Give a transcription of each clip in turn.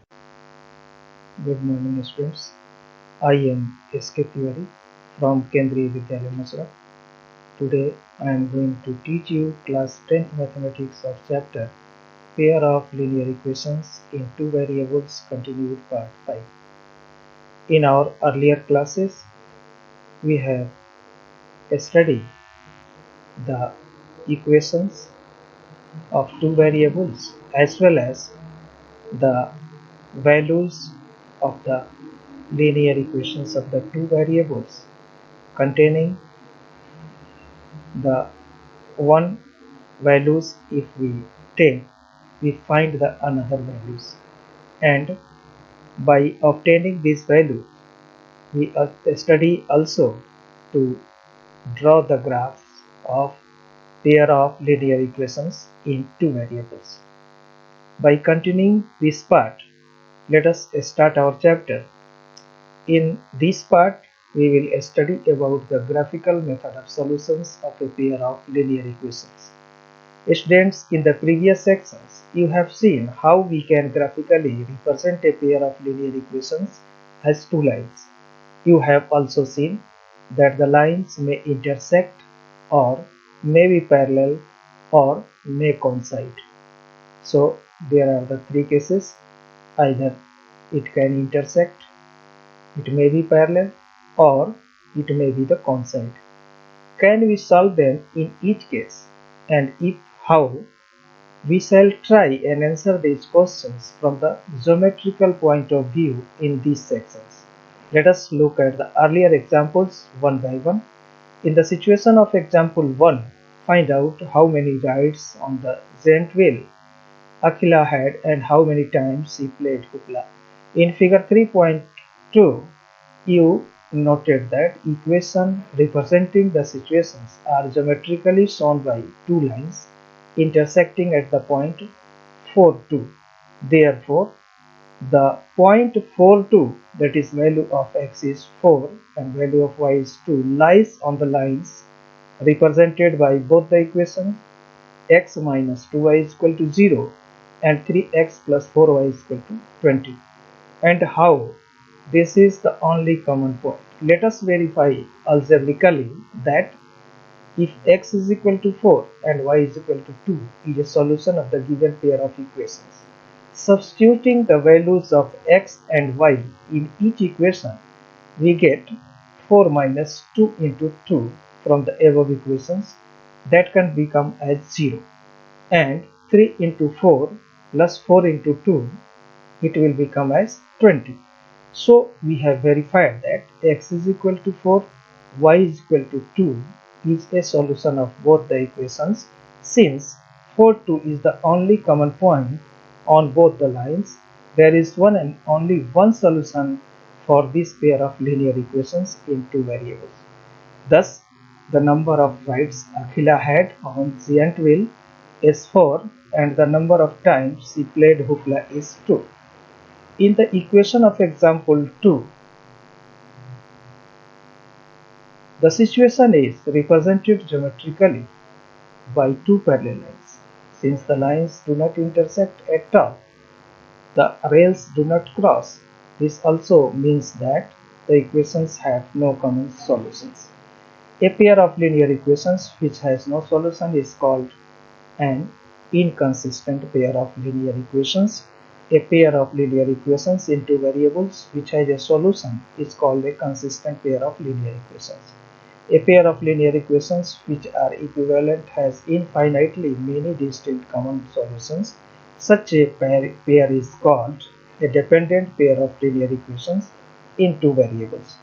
Good morning, students. I am S.K. Tiwari from Kendriya Vidyalaya, Masura. Today I am going to teach you class 10th mathematics of chapter Pair of linear equations in two variables continued part 5. In our earlier classes, we have studied the equations of two variables as well as the values of the linear equations of the two variables containing the one values. If we take, we find the another values, and by obtaining this value we study also to draw the graphs of pair of linear equations in two variables. By continuing this part, let us start our chapter. In this part, we will study about the graphical method of solutions of a pair of linear equations. Students, in the previous sections, you have seen how we can graphically represent a pair of linear equations as two lines. You have also seen that the lines may intersect or may be parallel or may coincide. So there are the three cases: either it can intersect, it may be parallel, or it may be the coincide. Can we solve them in each case? And if how, we shall try and answer these questions from the geometrical point of view in these sections. Let us look at the earlier examples one by one. In the situation of example 1, find out how many rides on the giant wheel Akhila had and how many times he played Kukla. In figure 3.2, you noted that equations representing the situations are geometrically shown by two lines intersecting at the point 4,2. Therefore, the point 4,2, that is value of x is 4 and value of y is 2, lies on the lines represented by both the equations x minus 2y is equal to 0 and 3x plus 4y is equal to 20. And how? This is the only common point. Let us verify algebraically that if x is equal to 4 and y is equal to 2 is a solution of the given pair of equations. Substituting the values of x and y in each equation, we get 4 minus 2 into 2 from the above equations, that can become as 0, and 3 into 4 plus 4 into 2, it will become as 20. So we have verified that x is equal to 4, y is equal to 2 is a solution of both the equations, since 4, 2 is the only common point on both the lines. There is one and only one solution for this pair of linear equations in two variables. Thus, the number of rides Akhila had on giant wheel is 4 and the number of times she played Hukla is 2. In the equation of example 2, the situation is represented geometrically by two parallel lines. Since the lines do not intersect at all, the rails do not cross. This also means that the equations have no common solutions. A pair of linear equations which has no solution is called an inconsistent pair of linear equations. A pair of linear equations in two variables which has a solution is called a consistent pair of linear equations. A pair of linear equations which are equivalent has infinitely many distinct common solutions. Such a pair is called a dependent pair of linear equations in two variables.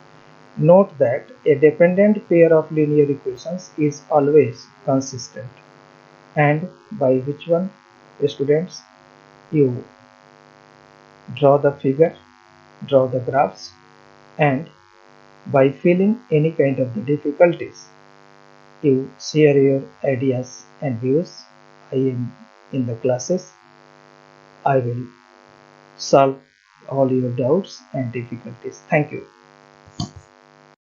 Note that a dependent pair of linear equations is always consistent. And by which one? Students, you draw the figure, draw the graphs, and by feeling any kind of the difficulties, you share your ideas and views. I am in the classes. I will solve all your doubts and difficulties. Thank you.